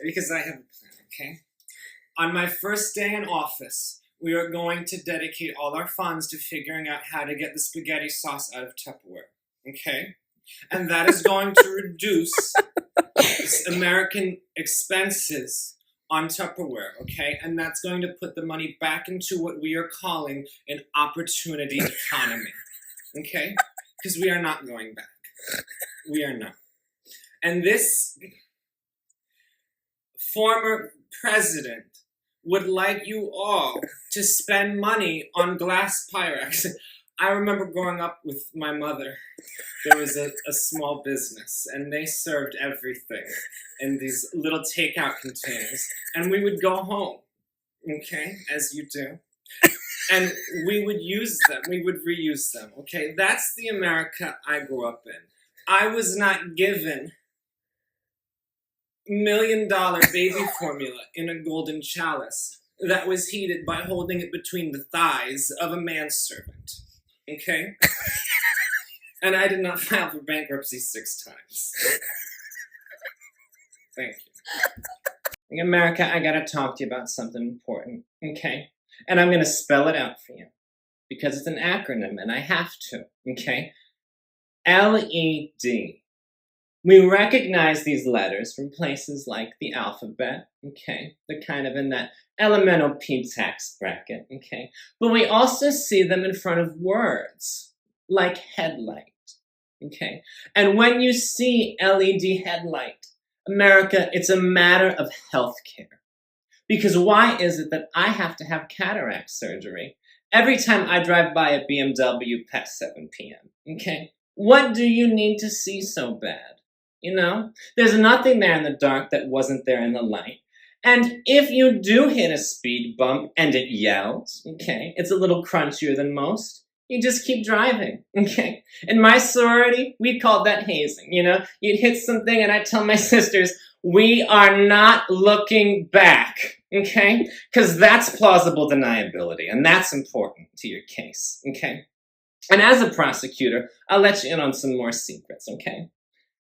because I have a plan, okay? On my first day in office, we are going to dedicate all our funds to figuring out how to get the spaghetti sauce out of Tupperware, okay? And that is going to reduce American expenses on Tupperware, okay? And that's going to put the money back into what we are calling an opportunity economy, okay? Because we are not going back. We are not. And this former president would like you all to spend money on glass Pyrex. I remember growing up with my mother. There was a small business, and they served everything in these little takeout containers. And we would go home, okay, as you do. And we would use them. We would reuse them, okay? That's the America I grew up in. I was not given $1 million baby formula in a golden chalice that was heated by holding it between the thighs of a manservant, okay? And I did not file for bankruptcy 6 times. Thank you. In America, I gotta talk to you about something important, okay? And I'm gonna spell it out for you because it's an acronym and I have to, okay? LED. We recognize these letters from places like the alphabet, okay? They're kind of in that elemental P tax bracket, okay? But we also see them in front of words like headlight, okay? And when you see LED headlight, America, it's a matter of healthcare. Because why is it that I have to have cataract surgery every time I drive by a BMW past 7 p.m., okay? What do you need to see so bad? You know, there's nothing there in the dark that wasn't there in the light. And if you do hit a speed bump and it yells, okay, it's a little crunchier than most, you just keep driving, okay? In my sorority, we called that hazing, you know? You'd hit something and I'd tell my sisters, we are not looking back, okay? Because that's plausible deniability, and that's important to your case, okay? And as a prosecutor, I'll let you in on some more secrets, okay?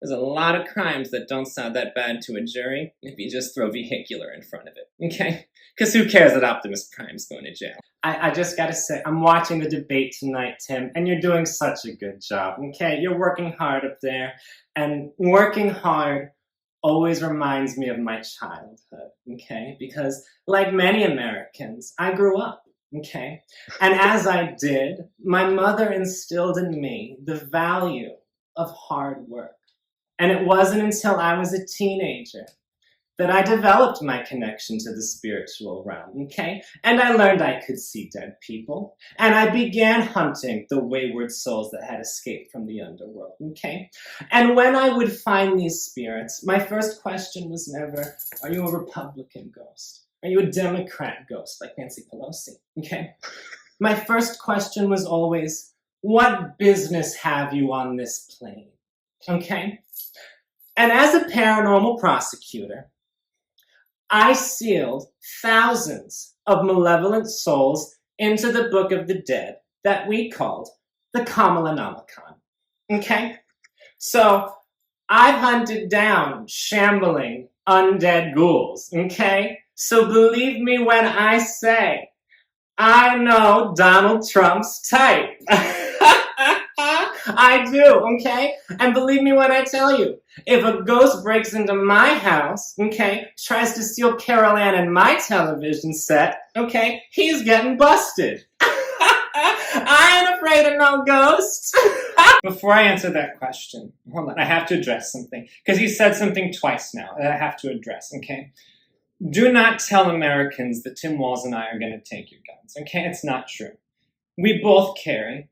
There's a lot of crimes that don't sound that bad to a jury if you just throw vehicular in front of it, okay? Because who cares that Optimus Prime's going to jail? I just gotta say, I'm watching the debate tonight, Tim, and you're doing such a good job, okay? You're working hard up there, and working hard always reminds me of my childhood, okay? Because like many Americans, I grew up, okay? And as I did, my mother instilled in me the value of hard work. And it wasn't until I was a teenager that I developed my connection to the spiritual realm, okay? And I learned I could see dead people. And I began hunting the wayward souls that had escaped from the underworld, okay? And when I would find these spirits, my first question was never, are you a Republican ghost? Are you a Democrat ghost like Nancy Pelosi, okay? My first question was always, what business have you on this plane, okay? And as a paranormal prosecutor, I sealed thousands of malevolent souls into the Book of the Dead that we called the Kamala, okay? So I've hunted down shambling undead ghouls, okay? So believe me when I say, I know Donald Trump's type. I do, okay? And believe me when I tell you, if a ghost breaks into my house, okay, tries to steal Carol Ann and my television set, okay, he's getting busted. I ain't afraid of no ghosts. Before I answer that question, hold on, I have to address something. Because you said something twice now that I have to address, okay? Do not tell Americans that Tim Walz and I are going to take your guns, okay? It's not true. We both carry.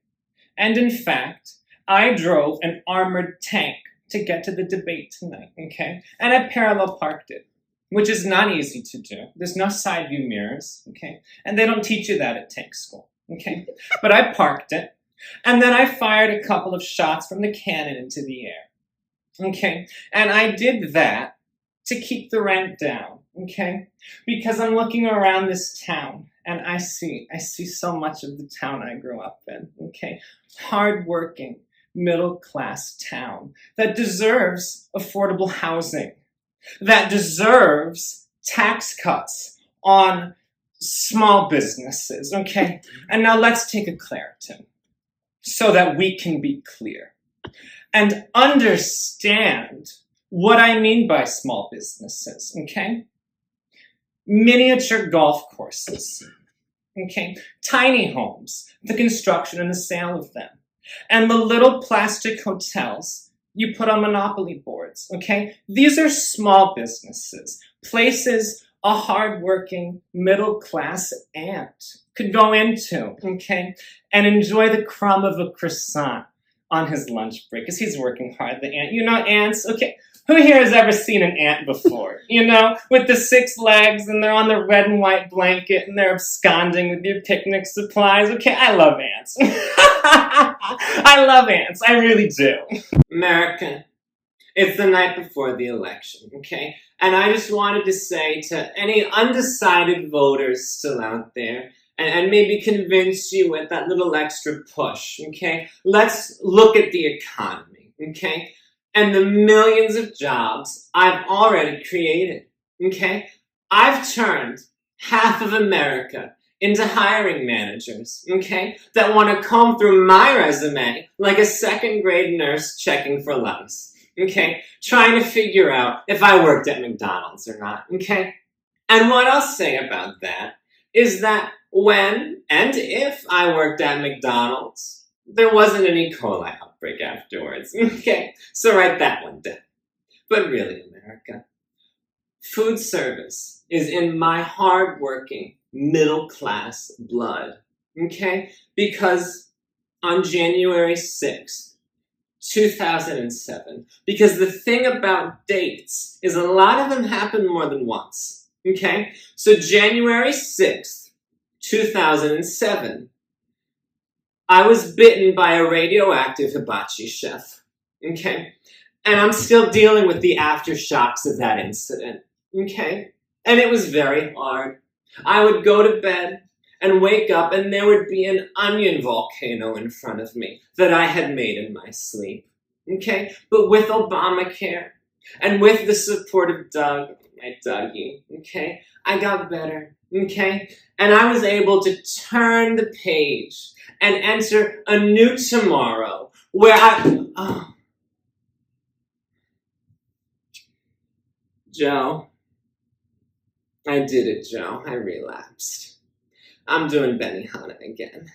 And in fact, I drove an armored tank to get to the debate tonight, okay? And I parallel parked it, which is not easy to do. There's no side view mirrors, okay? And they don't teach you that at tank school, okay? But I parked it, and then I fired a couple of shots from the cannon into the air, okay? And I did that to keep the rent down, okay? Because I'm looking around this town, and I see so much of the town I grew up in, okay? Hardworking, middle-class town that deserves affordable housing. that deserves tax cuts on small businesses, okay? And now let's take a Claritin so that we can be clear and understand what I mean by small businesses, okay? Miniature golf courses, okay? Tiny homes, the construction and the sale of them, and the little plastic hotels you put on monopoly boards, okay? These are small businesses, places a hardworking middle-class ant could go into, okay, and enjoy the crumb of a croissant on his lunch break, because he's working hard, the ant. You know ants? Okay, who here has ever seen an ant before? You know, with the 6 legs, and they're on the red and white blanket, and they're absconding with your picnic supplies. Okay, I love ants. I love ants, I really do. America, it's the night before the election, okay? And I just wanted to say to any undecided voters still out there, and maybe convince you with that little extra push, okay? Let's look at the economy, okay? And the millions of jobs I've already created, okay? I've turned half of America into hiring managers, okay? That want to comb through my resume like a second-grade nurse checking for lice, okay? Trying to figure out if I worked at McDonald's or not, okay? And what I'll say about that is that when and if I worked at McDonald's, there wasn't an E. coli outbreak afterwards. Okay, so write that one down. But really, America, food service is in my hardworking, middle-class blood. Okay? Because on January 6th, 2007, because the thing about dates is a lot of them happen more than once. Okay? So January 6th, 2007, I was bitten by a radioactive hibachi chef, okay? And I'm still dealing with the aftershocks of that incident, okay? And it was very hard. I would go to bed and wake up and there would be an onion volcano in front of me that I had made in my sleep, okay? But with Obamacare and with the support of Doug, my Dougie, okay, I got better, okay? And I was able to turn the page and enter a new tomorrow where Joe, I did it, Joe. I relapsed. I'm doing Benihana again.